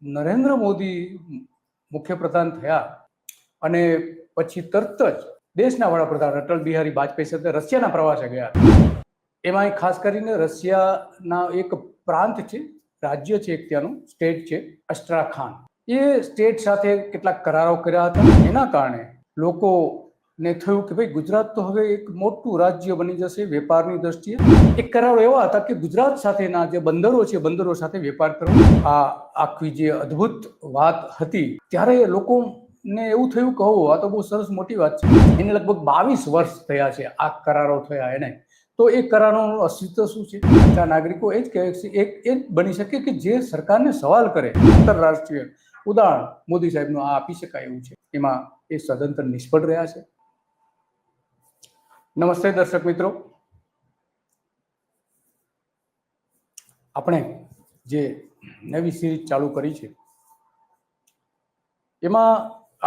નરેન્દ્ર મોદી મુખ્યપ્રધાન થયા અને પછી તરત જ દેશના વડાપ્રધાન અટલ બિહારી વાજપેયી સાથે રશિયાના પ્રવાસે ગયા. એમાં ખાસ કરીને રશિયાના એક પ્રાંત છે, રાજ્ય છે, એક ત્યાંનું સ્ટેટ છે અસ્ટ્રાખાન. એ સ્ટેટ સાથે કેટલાક કરારો કર્યા હતા. એના કારણે લોકોને થયું કે ભાઈ ગુજરાત તો હવે એક મોટું રાજ્ય બની જશે વેપારની દ્રષ્ટિએ. એક કરારો એવા હતા કે ગુજરાત સાથેના જે બંદરો છે બંદરો સાથે વેપાર કરવો. આ આખી જે અદ્ભુત વાત હતી ત્યારે લોકોને એવું થયું કે આ તો બહુ સરસ મોટી વાત છે. એને લગભગ 22 વર્ષ થયા છે આ કરારો થયા એને. તો એ કરારનું અસ્તિત્વ શું છે? નાગરિકો એ જ કહે છે, એક એ જ બની શકે કે જે સરકારને સવાલ કરે આંતરરાષ્ટ્રીય ઉદાહરણ મોદી સાહેબનું આ આપી શકાય એવું છે. એમાં એ સદંતર નિષ્ફળ રહ્યા છે. નમસ્તે દર્શક મિત્રો, આપણે જે નવી સિરીઝ ચાલુ કરી છે એમાં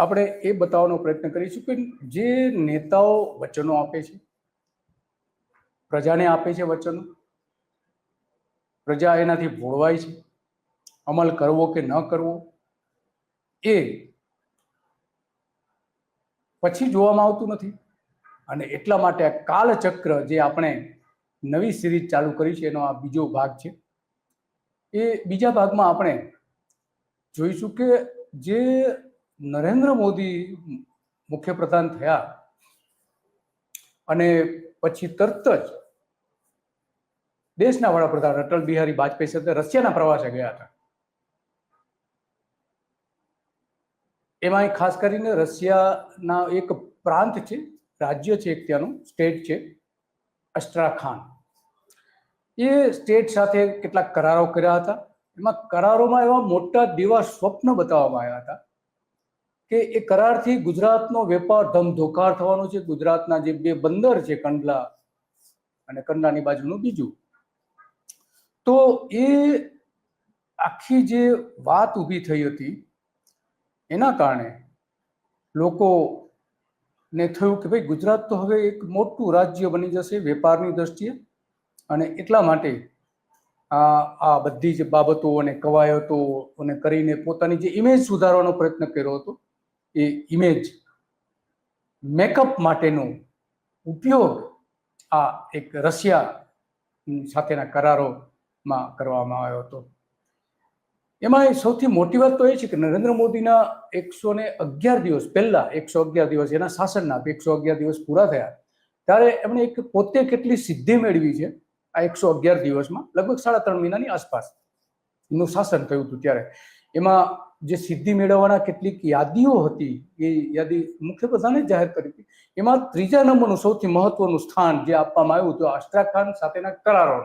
આપણે એ બતાવવાનો પ્રયત્ન કરીશું કે જે નેતાઓ વચનો આપે છે, પ્રજાને આપે છે વચનો, પ્રજા એનાથી ભોળવાય છે, અમલ કરવો કે ન કરવો એ પછી જોવામાં આવતું નથી. અને એટલા માટે આ કાલચક્ર જે આપણે નવી સિરીઝ ચાલુ કરી છે એનો આ બીજો ભાગ છે. એ બીજા ભાગમાં આપણે જોઈશું કે જે નરેન્દ્ર મોદી મુખ્યપ્રધાન થયા અને પછી તરત જ દેશના વડાપ્રધાન અટલ બિહારી વાજપેયી સાથે રશિયાના પ્રવાસે ગયા હતા. એમાં ખાસ કરીને રશિયાના એક પ્રાંત છે, રાજ્ય છે, એક ત્યાંનું સ્ટેટ છે અસ્ટ્રાખાન. એ સ્ટેટ સાથે કેટલાક કરારો કર્યા હતા. એમાં કરારોમાં એવા મોટા દિવા સ્વપ્ન બતાવવામાં આવ્યા હતા કે એ કરારથી ગુજરાતનો વેપાર ધમધોકાર થવાનો છે. ગુજરાતના જે બે બંદર છે, કંડલા અને કંડલાની બાજુનું બીજું, તો એ આખી જે વાત ઊભી થઈ હતી એના કારણે લોકોને થયું કે ભાઈ ગુજરાત તો હવે એક મોટું રાજ્ય બની જશે વેપારની દ્રષ્ટિએ. અને એટલા માટે આ બધી જ બાબતો અને કવાયતો અને કરીને પોતાની જે ઇમેજ સુધારવાનો પ્રયત્ન કર્યો હતો, એ ઇમેજ મેકઅપ માટેનો ઉપયોગ આ એક રશિયા સાથેના કરારોમાં કરવામાં આવ્યો હતો. એમાં સૌથી મોટી વાત તો એ છે કે નરેન્દ્ર મોદીના 111 દિવસ પહેલા, 111 દિવસ એના શાસનના 111 દિવસ પૂરા થયા ત્યારે એમણે એક પોતે કેટલી સિદ્ધિ મેળવી છે આ 111 દિવસમાં, લગભગ 3.5 મહિનાની આસપાસ એનું શાસન થયું હતું. ત્યારે એમાં જે સિદ્ધિ મેળવવાના કેટલીક યાદીઓ હતી એ યાદી મુખ્યપ્રધાને જાહેર કરી હતી. એમાં 3જા નંબરનું સૌથી મહત્વનું સ્થાન જે આપવામાં આવ્યું હતું અસ્ટ્રાખાન સાથેના કરારો.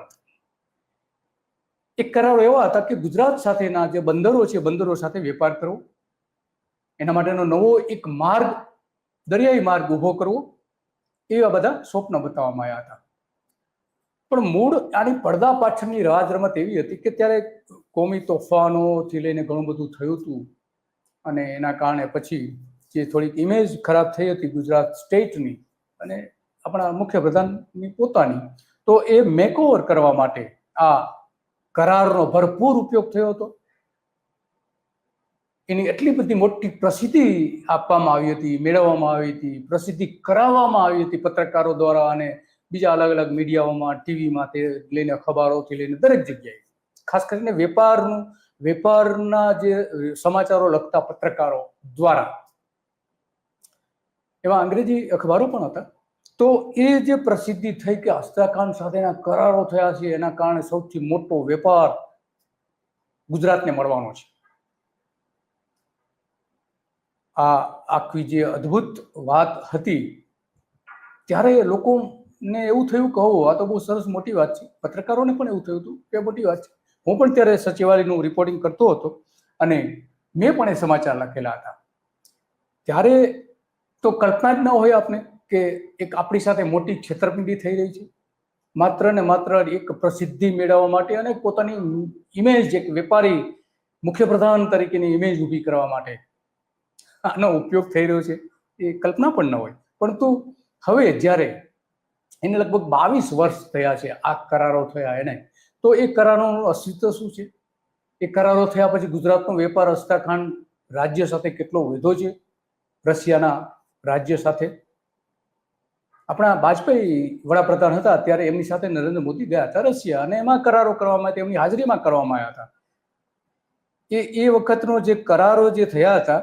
એક કરારો એવા હતા કે ગુજરાત સાથેના જે બંદરો છે બંદરો સાથે વેપાર કરવો, એના માટેનો નવો એક માર્ગ, દરિયાઈ માર્ગ ઉભો કરવો, એવા બધા સ્વપ્ન બતાવવામાં આવ્યા હતા. પણ મૂળ આની પડદા પાછળની રાજ રમત એવી હતી કે ત્યારે કોમી તોફાનોથી લઈને ઘણું બધું થયું હતું અને એના કારણે પછી જે થોડીક ઇમેજ ખરાબ થઈ હતી ગુજરાત સ્ટેટની અને આપણા મુખ્યપ્રધાનની પોતાની, તો એ મેકઓવર કરવા માટે આ કરારનો ભરપૂર ઉપયોગ થયો હતો. એની એટલી બધી મોટી પ્રસિદ્ધિ આપવામાં આવી હતી, મેળવવામાં આવી હતી, પ્રસિદ્ધિ કરાવવામાં આવી હતી પત્રકારો દ્વારા અને બીજા અલગ અલગ મીડિયાઓમાં, ટીવીમાં, તે લઈને અખબારોથી લઈને દરેક જગ્યાએ. ખાસ કરીને વેપારના જે સમાચારો લખતા પત્રકારો દ્વારા, એવા અંગ્રેજી અખબારો પણ હતા. તો એ જે પ્રસિદ્ધિ થઈ કે અસ્ટ્રાખાન સાથેના કરારો થયા છે એના કારણે સૌથી મોટો વેપાર ગુજરાતને મળવાનો છે. આ આખી જે અદ્ભુત વાત હતી ત્યારે લોકોને એવું થયું કે આ તો બહુ સરસ મોટી વાત છે. પત્રકારોને પણ એવું થયું હતું કે મોટી વાત છે. હું પણ ત્યારે સચિવાલયનું રિપોર્ટિંગ કરતો હતો અને મેં પણ એ સમાચાર લખેલા હતા. ત્યારે તો કલ્પના જ ન હોય આપણે કે એક આપણી સાથે મોટી છેતરપિંડી થઈ રહી છે, માત્ર ને માત્ર એક પ્રસિદ્ધિ મેળવવા માટે અને પોતાની ઇમેજ, એક વેપારી મુખ્યપ્રધાન તરીકેની ઇમેજ ઊભી કરવા માટે આનો ઉપયોગ થઈ રહ્યો છે. એ કલ્પના પણ ન હોય. પરંતુ હવે જ્યારે એને લગભગ 22 વર્ષ થયા છે આ કરારો થયા એને, તો એ કરારોનું અસ્તિત્વ શું છે? એ કરારો થયા પછી ગુજરાતનો વેપાર અસ્ત્રાખાન રાજ્ય સાથે કેટલો વધ્યો છે રશિયાના રાજ્ય સાથે. આપણા વાજપેયી વડાપ્રધાન હતા ત્યારે એમની સાથે નરેન્દ્ર મોદી ગયા હતા રશિયા, અને એમાં કરારો કરવામાં તેમની હાજરીમાં કરવામાં આવ્યા હતા. એ વખતનો જે કરારો જે થયા હતા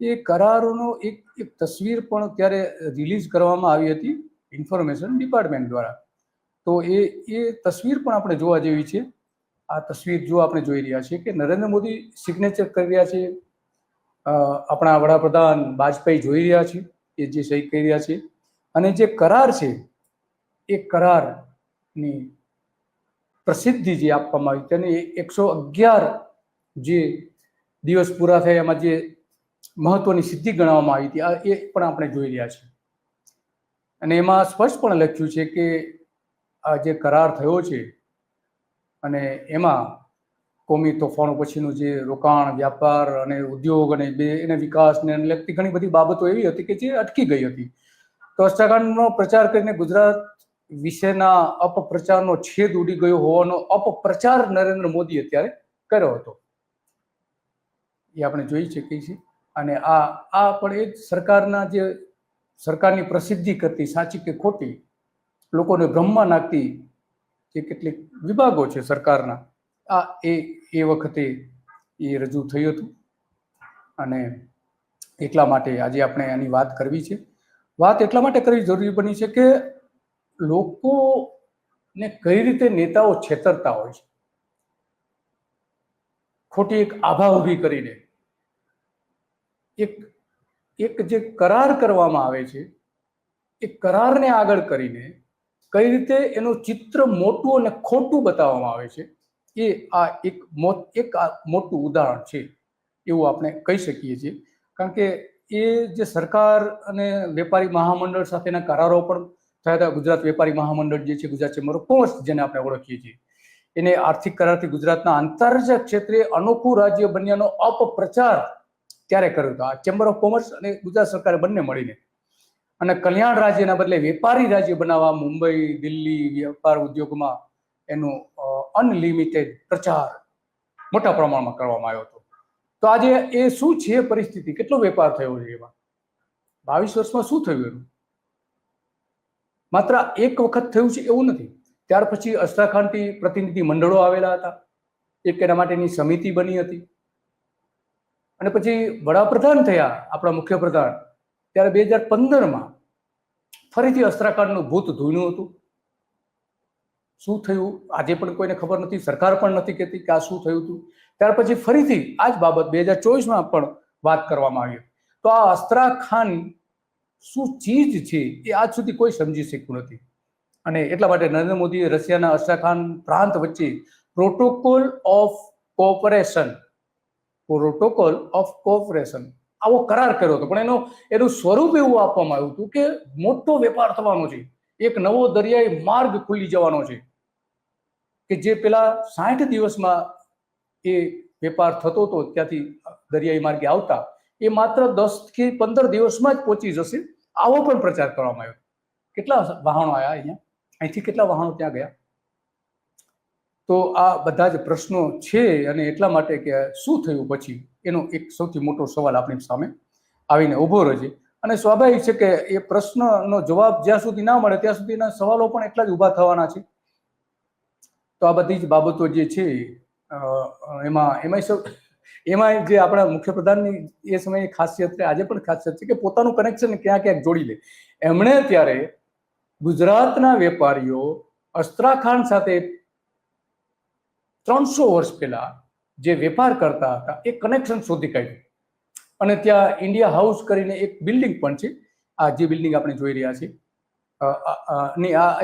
એ કરારોનો એક તસવીર પણ ત્યારે રિલીઝ કરવામાં આવી હતી ઇન્ફોર્મેશન ડિપાર્ટમેન્ટ દ્વારા. તો એ તસવીર પણ આપણે જોવા જેવી છે. આ તસવીર જો આપણે જોઈ રહ્યા છીએ કે નરેન્દ્ર મોદી સિગ્નેચર કરી રહ્યા છે, આપણા વડાપ્રધાન વાજપેયી જોઈ રહ્યા છે એ જે સહી કરી રહ્યા છે, અને જે કરાર છે એ કરારની પ્રસિદ્ધિ જે આપવામાં આવી તેને 111 જે દિવસ પૂરા થયા એમાં જે મહત્વની સિદ્ધિ ગણવામાં આવી હતી એ પણ આપણે જોઈ રહ્યા છીએ. અને એમાં સ્પષ્ટ પણ લખ્યું છે કે આ જે કરાર થયો છે અને એમાં કોમી તોફાનો પછીનું જે રોકાણ, વ્યાપાર અને ઉદ્યોગ અને એના વિકાસને લગતી ઘણી બધી બાબતો એવી હતી કે જે અટકી ગઈ હતી. તો અસ્ત્રાખાનનો પ્રચાર કરીને ગુજરાત વિશેના અપપ્રચારનો છેદ ઉડી ગયો હોવાનો અપપ્રચાર નરેન્દ્ર મોદી અત્યારે કર્યો હતો એ આપણે જોઈ શકીએ છીએ. અને આ પણ એ જ સરકારની પ્રસિદ્ધિ કરતી, સાચી કે ખોટી, લોકોને ભ્રમમાં નાખતી જે કેટલીક વિભાગો છે સરકારના, એ વખતે એ રજૂ થયું હતું. અને એટલા માટે આજે આપણે આની વાત કરવી છે. વાત એટલા માટે કરવી જરૂરી બની છે કે લોકોને કઈ રીતે નેતાઓ છેતરતા હોય છે, ખોટી એક આભા ઊભી કરીને એક જે કરાર કરવામાં આવે છે એ કરારને આગળ કરીને કઈ રીતે એનું ચિત્ર મોટું અને ખોટું બતાવવામાં આવે છે એ આ એક મોટું ઉદાહરણ છે એવું આપણે કહી શકીએ છીએ. કારણ કે એ જે સરકાર અને વેપારી મહામંડળ સાથેના કરારો પણ થયા હતા. ગુજરાત વેપારી મહામંડળ જે છે, ગુજરાત ચેમ્બર ઓફ કોમર્સ જેને આપણે ઓળખીએ છીએ, એને આર્થિક કરારથી ગુજરાતના આંતરરાજ્ય ક્ષેત્રે અનોખું રાજ્ય બન્યાનો અપપ્રચાર ત્યારે કર્યો હતો આ ચેમ્બર ઓફ કોમર્સ અને ગુજરાત સરકારે બંને મળીને. અને કલ્યાણ રાજ્યના બદલે વેપારી રાજ્ય બનાવવા મુંબઈ, દિલ્હી વેપાર ઉદ્યોગમાં એનો અનલિમિટેડ પ્રચાર મોટા પ્રમાણમાં કરવામાં આવ્યો હતો. તો આજે એ શું છે પરિસ્થિતિ, કેટલો વેપાર થયો છે એમાં 22 વર્ષમાં શું થયું? એનું માત્ર એક વખત થયું છે એવું નથી. ત્યાર પછી અસ્ત્રાખાનથી પ્રતિનિધિ મંડળો આવેલા હતા, એક એના માટેની સમિતિ બની હતી. અને પછી વડાપ્રધાન થયા આપણા મુખ્યપ્રધાન ત્યારે 2015માં ફરીથી અસ્ત્રાખાનનું ભૂત ધૂણ્યું હતું. શું થયું આજે પણ કોઈને ખબર નથી, સરકાર પણ નથી કહેતી કે આ શું થયું હતું. ત્યાર પછી ફરીથી આ જ બાબત 2024માં પણ વાત કરવામાં આવી. તો આ અસ્ત્રાખાન શું ચીજ છે એ આજ સુધી કોઈ સમજી શક્યું નથી. અને એટલા માટે નરેન્દ્ર મોદીએ રશિયાના અસ્ત્રાખાન પ્રાંત વચ્ચે પ્રોટોકોલ ઓફ કોઓપરેશન આવો કરાર કર્યો હતો. પણ એનું સ્વરૂપ એવું આપવામાં આવ્યું હતું કે મોટો વેપાર થવાનો છે, એક નવો દરિયાઈ માર્ગ ખુલી જવાનો છે કે જે પેલા 60 દિવસમાં એ વેપાર થતો હતો ત્યાંથી દરિયાઈ માર્ગે આવતા એ માત્ર 10 થી 15 દિવસમાં જ પહોંચી જશે, આવો પણ પ્રચાર કરવામાં આવ્યો. કેટલા વાહનો આવ્યા અહીંયા, અહીંથી કેટલા વાહનો ત્યાં ગયા? તો આ બધા જ પ્રશ્નો છે. અને એટલા માટે કે શું થયું પછી એનો એક સૌથી મોટો સવાલ આપણી સામે આવીને ઊભો રહે છે. અને સ્વાભાવિક છે કે એ પ્રશ્નનો જવાબ જ્યાં સુધી ના મળે ત્યાં સુધીના સવાલો પણ એટલા જ ઊભા થવાના છે. તો આ બધી જ બાબતો જે છે એમાં જે આપણા મુખ્યપ્રધાનની એ સમયે ખાસિયત છે, આજે પણ ખાસિયત છે કે પોતાનું કનેક્શન ક્યાં ક્યાંક જોડી લે. એમણે ત્યારે ગુજરાતના વેપારીઓ અસ્ત્રાખાન સાથે 300 વર્ષ પહેલા જે વેપાર કરતા હતા એ કનેક્શન શોધી કાઢ્યું. અને ત્યાં ઇન્ડિયા હાઉસ કરીને એક બિલ્ડિંગ પણ છે, આ જે બિલ્ડિંગ આપણે જોઈ રહ્યા છીએ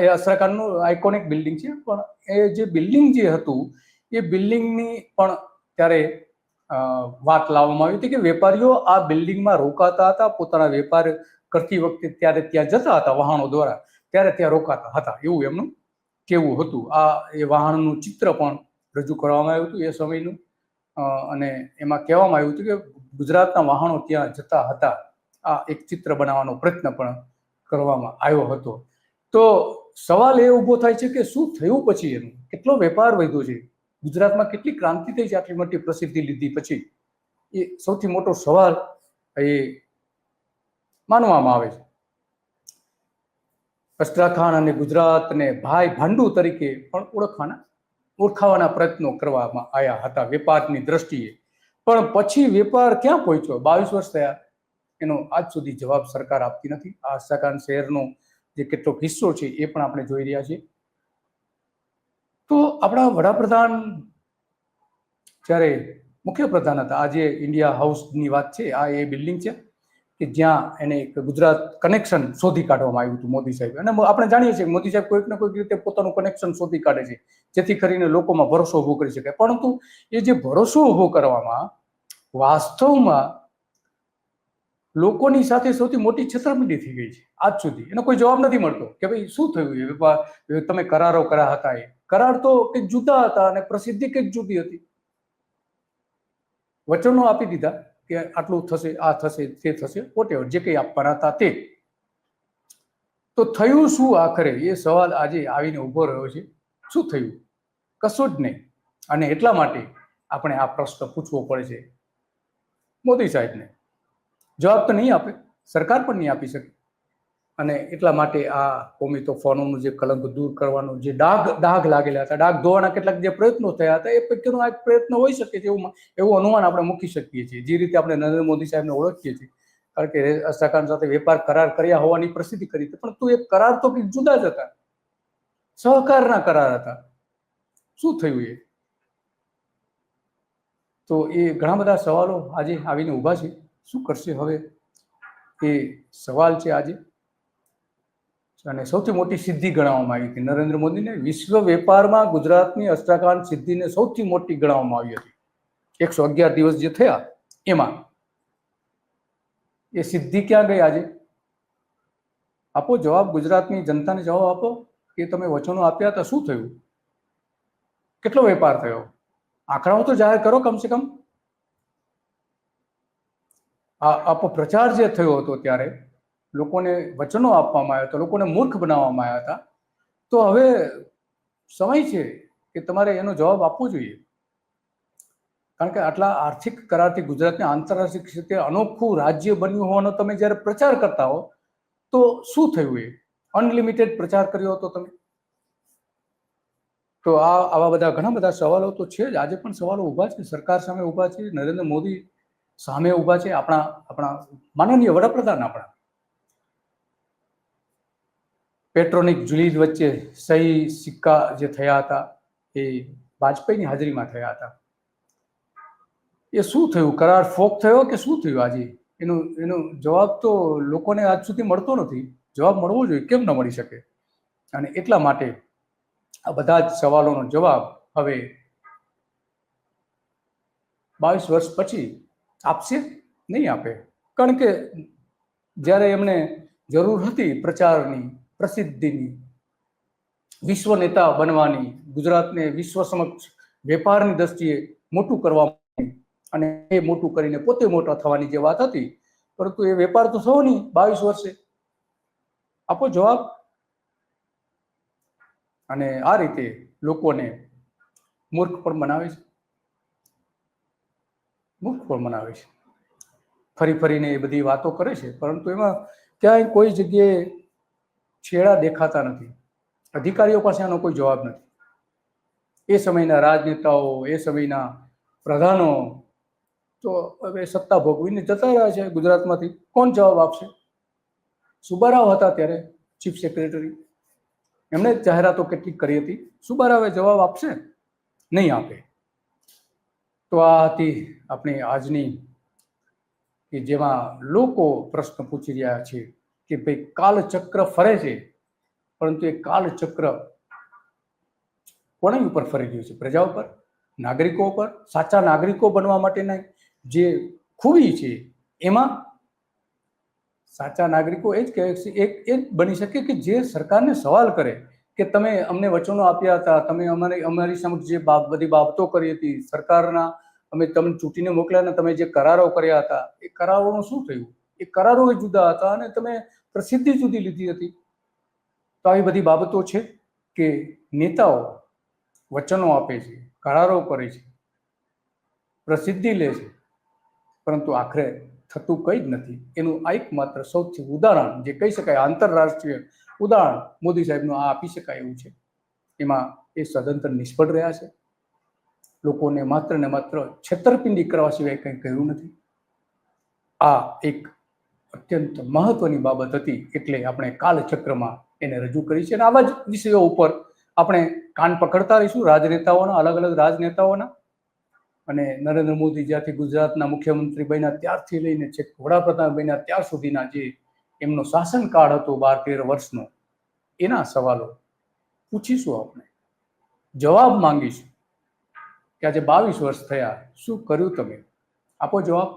એ અસ્ત્રાખાનનું આઇકોનિક બિલ્ડિંગ છે. પણ એ જે બિલ્ડિંગ જે હતું એ બિલ્ડિંગની પણ ત્યારે વાત લાવવામાં આવી હતી કે વેપારીઓ આ બિલ્ડિંગમાં રોકાતા હતા, પોતાના વેપાર કરતી વખતે ત્યારે ત્યાં જતા હતા વાહનો દ્વારા, ત્યારે ત્યાં રોકાતા હતા એવું એમનું કેવું હતું. એ વાહનનું ચિત્ર પણ રજૂ કરવામાં આવ્યું હતું એ સમયનું. અને એમાં કહેવામાં આવ્યું હતું કે ગુજરાતના વાહનો ત્યાં જતા હતા. આ એક ચિત્ર બનાવવાનો પ્રયત્ન પણ કરવામાં આવ્યો હતો. તો સવાલ એ ઊભો થાય છે કે શું થયું પછી, એનું કેટલો વેપાર વધ્યો છે, ગુજરાતમાં કેટલી ક્રાંતિ થઈ છે આટલી મોટી પ્રસિદ્ધિ લીધી પછી, એ સૌથી મોટો સવાલ એ માનવામાં આવે છે. અસ્ટ્રાખાન અને ગુજરાતને ભાઈ ભાંડુ તરીકે પણ ઓળખાવાના પ્રયત્નો કરવામાં આવ્યા હતા વેપારની દ્રષ્ટિએ, પણ પછી વેપાર ક્યાં પહોંચ્યો? 22 વર્ષ થયા, એનો આજ સુધી જવાબ સરકાર આપતી નથી. આ અસ્ટ્રાખાન શહેરનો જે કેટલોક હિસ્સો છે એ પણ આપણે જોઈ રહ્યા છીએ. તો આપણા વડાપ્રધાન જ્યારે મુખ્યપ્રધાન હતા, આજે ઇન્ડિયા હાઉસની વાત છે, આ એ બિલ્ડિંગ છે કે જ્યાં એને એક ગુજરાત કનેક્શન શોધી કાઢવામાં આવ્યું હતું મોદી સાહેબ. અને આપણે જાણીએ છીએ મોદી સાહેબ કોઈક ને કોઈક રીતે પોતાનું કનેક્શન શોધી કાઢે છે જેથી કરીને લોકોમાં ભરોસો ઉભો કરી શકે. પરંતુ એ જે ભરોસો ઉભો કરવામાં વાસ્તવમાં લોકોની સાથે સૌથી મોટી છેતરપિંડી થઈ ગઈ છે આજ સુધી. એનો કોઈ જવાબ નથી મળતો કે ભાઈ શું થયું, એ તમે કરારો કર્યા હતા, એ કરાર તો કંઈક જુદા હતા અને પ્રસિદ્ધિ કંઈક જુદી હતી. વચનો આપી દીધા કે આટલું થશે, આ થશે, તે થશે, વોટેવર જે કંઈ આપવાના હતા તે. તો થયું શું આખરે? એ સવાલ આજે આવીને ઉભો રહ્યો છે. શું થયું? કશું જ નહીં. અને એટલા માટે આપણે આ પ્રશ્ન પૂછવો પડે છે મોદી સાહેબને. જવાબ તો નહીં આપે, સરકાર પણ નહીં આપી શકે. અને એટલા માટે આ કોમી તોફાનોનું જે કલંક દૂર કરવાનું જે ડાઘ લાગેલા હતા, ડાઘ ધોવાના કેટલાક જે પ્રયત્નો થયા હતા, એ પૈકીનો એક પ્રયત્ન હોઈ શકે છે એવું અનુમાન આપણે મૂકી શકીએ છીએ, જે રીતે આપણે નરેન્દ્ર મોદી સાહેબને ઓળખીએ છીએ. કારણ કે અસ્ટ્રાખાન સાથે વેપાર કરાર કર્યા હોવાની પ્રસિદ્ધિ કરી હતી, પરંતુ એ કરાર તો કંઈક જુદા જ હતા, સહકારના કરાર હતા. શું થયું એ? તો એ ઘણા બધા સવાલો આજે આવીને ઊભા છે. શું કરશે હવે એ સવાલ છે આજે. અને સૌથી મોટી સિદ્ધિ ગણાવવામાં આવી હતી નરેન્દ્ર મોદીને. વિશ્વ વેપારમાં ગુજરાતની અસ્ટ્રાખાન સિદ્ધિને સૌથી મોટી ગણાવવામાં આવી હતી. 111 દિવસ જે થયા એમાં એ સિદ્ધિ ક્યાં ગઈ આજે? આપો જવાબ, ગુજરાતની જનતાને જવાબ આપો કે તમે વચનો આપ્યા હતા, શું થયું? કેટલો વેપાર થયો? આંકડાઓ તો જાહેર કરો કમસે કમ. આપો પ્રચાર જે થયો હતો ત્યારે લોકોને વચનો આપવામાં આવ્યા હતા, લોકોને મૂર્ખ બનાવવામાં આવ્યા હતા. તો હવે સમય છે કે તમારે એનો જવાબ આપવો જોઈએ. કારણ કે આટલા આર્થિક કરારથી ગુજરાતને આંતરરાષ્ટ્રીય ક્ષેત્રે અનોખું રાજ્ય બન્યું હોવાનો તમે જ્યારે પ્રચાર કરતા હો તો શું થયું? એ અનલિમિટેડ પ્રચાર કર્યો હતો તમે. તો આવા બધા ઘણા બધા સવાલો તો છે જ. આજે પણ સવાલો ઊભા છે, સરકાર સામે ઊભા છે, નરેન્દ્ર મોદી સામે ઊભા છે, આપણા માનનીય વડાપ્રધાન. આપણા પેટ્રોનિક જુલીઝ વચ્ચે સહી સિક્કા જે થયા હતા એ વાજપેયીની હાજરીમાં થયા હતા. એ શું થયું? કરાર ફોક થયો કે શું થયું? આજે એનો જવાબ તો લોકોને આજ સુધી મળતો નથી. જવાબ મળવો જોઈએ, કેમ ન મળી શકે? અને એટલા માટે આ બધા જ સવાલોનો જવાબ હવે 22 વર્ષ પછી આપશે? નહીં આપે. કારણ કે જ્યારે એમને જરૂર હતી પ્રચારની, પ્રસિદ્ધિની, વિશ્વ નેતા બનવાની, ગુજરાતને વિશ્વ સમક્ષ વેપારની દ્રષ્ટિએ મોટું કરવાની અને એ મોટું કરીને પોતે મોટા થવાની જે વાત હતી, પરંતુ એ વેપાર તો થયો નહીં 22 વર્ષે. આપો જવાબ. અને આ રીતે લોકોને મૂર્ખ પણ બનાવે છે, મૂર્ખ પણ બનાવે છે. ફરી ફરીને એ બધી વાતો કરે છે, પરંતુ એમાં ક્યાંય કોઈ જગ્યાએ છેડા દેખાતા નથી. અધિકારીઓ પાસે આનો કોઈ જવાબ નથી. એ સમયના રાજનેતાઓ, એ સમયના પ્રધાનો તો હવે સત્તા ભોગવીને જતા રહ્યા છે ગુજરાતમાંથી. કોણ જવાબ આપશે? સુબારાવ હતા ત્યારે ચીફ સેક્રેટરી, એમણે જાહેરાતો કેટલીક કરી હતી. સુબારાવે જવાબ આપશે? નહીં આપે. તો આ હતી આપણી આજની કે જેમાં લોકો પ્રશ્ન પૂછી રહ્યા છે કે ભાઈ કાલચક્ર ફરે છે, પરંતુ એ કાલચક્ર કોની ઉપર ફરી રહ્યું છે? પ્રજા ઉપર, નાગરિકો ઉપર. સાચા નાગરિકો બનવા માટેના જે ખૂબી છે એમાં સાચા નાગરિકો એ જ કહે છે, એ જ બની શકે કે જે સરકારને સવાલ કરે કે તમે અમને વચનો આપ્યા હતા, તમે અમારી સમક્ષ જે બધી બાબતો કરી હતી, સરકારના અમે તમને ચૂંટીને મોકલ્યા ને તમે જે કરારો કર્યા હતા એ કરારોનું શું થયું? એ કરારો જુદા હતા અને તમે પ્રસિદ્ધિ જુદી લીધી હતી. તો આવી બધી બાબતો છે કે નેતાઓ વચનો આપે છે, કરારો કરે છે, પ્રસિદ્ધિ લે છે, પરંતુ આખરે થતું કંઈ જ નથી. એનું આ એકમાત્ર સૌથી ઉદાહરણ જે કહી શકાય આંતરરાષ્ટ્રીય ઉદાહરણ મોદી સાહેબનું આ આપી શકાય એવું છે. એમાં એ સદંતર નિષ્ફળ રહ્યા છે. લોકોને માત્ર ને માત્ર છેતરપિંડી કરવા સિવાય કંઈ કહ્યું નથી. આ એક અત્યંત મહત્વની બાબત હતી, એટલે આપણે કાલચક્રમાં એને રજૂ કરી છે. અને આવા જ વિષયો ઉપર આપણે કાન પકડતા રહીશું રાજનેતાઓના, અલગ અલગ રાજનેતાઓના. અને નરેન્દ્ર મોદી જ્યાંથી ગુજરાતના મુખ્યમંત્રી બન્યા ત્યારથી લઈને છેક વડાપ્રધાન બન્યા ત્યાર સુધીના જે એમનો શાસનકાળ હતો 12-13 વર્ષનો, એના સવાલો પૂછીશું, આપણે જવાબ માંગીશું કે આજે 22 વર્ષ થયા, શું કર્યું તમે? આપો જવાબ.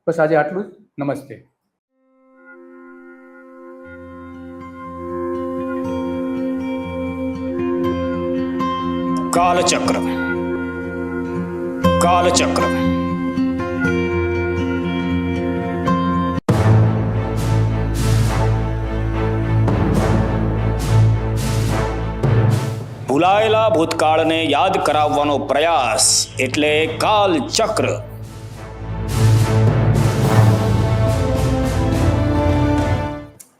બસ આજે આટલું જ. નમસ્તે. કાલચક્ર. કાલચક્ર ભૂલાયેલા ભૂતકાળને યાદ કરાવવાનો પ્રયાસ એટલે કાલચક્ર.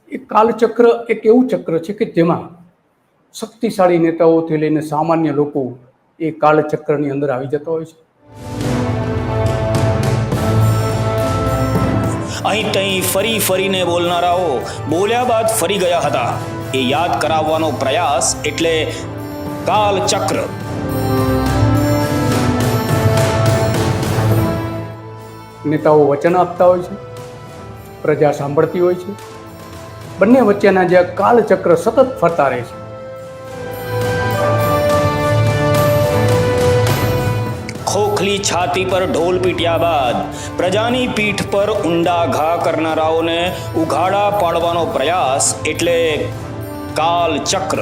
એ કાલચક્ર એક એવું ચક્ર છે કે જેમાં શક્તિશાળી નેતાઓથી લઈને સામાન્ય લોકો એ કાલચક્રની અંદર આવી જતા હોય છે. અહીં તહીં ફરી ફરીને બોલનારાઓ બોલ્યા બાદ ફરી ગયા હતા. એ યાદ કરાવવાનો પ્રયાસ એટલે કાલચક્ર. નેતાઓ વચન આપતા હોય છે, પ્રજા સાંભળતી હોય છે. બંને વચ્ચેના જે કાલચક્ર સતત ફરતા રહે છે. ખોખલી છાતી પર ઢોલ પીટ્યા બાદ પ્રજાની પીઠ પર ઊંડા ઘા કરનારાઓને ઉઘાડા પાડવાનો પ્રયાસ એટલે કાલચક્ર.